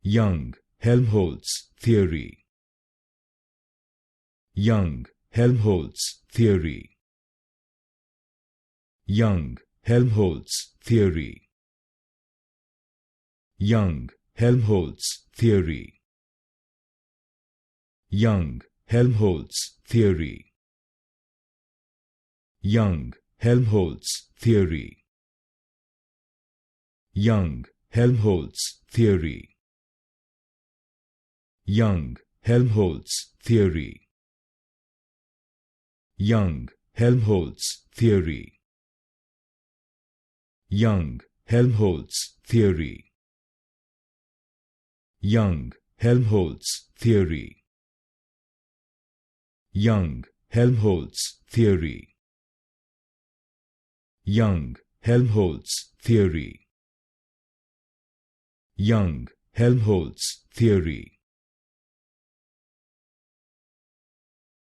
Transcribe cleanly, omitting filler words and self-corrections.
Young-Helmholtz Theory. Young-Helmholtz Theory. Young-Helmholtz Theory. Young-Helmholtz Theory. Young-Helmholtz Theory. Young-Helmholtz Theory. Young-Helmholtz Theory. Young-Helmholtz Theory. Young-Helmholtz Theory. Young-Helmholtz Theory. Young-Helmholtz Theory. Young-Helmholtz Theory. Young-Helmholtz Theory. Young-Helmholtz Theory.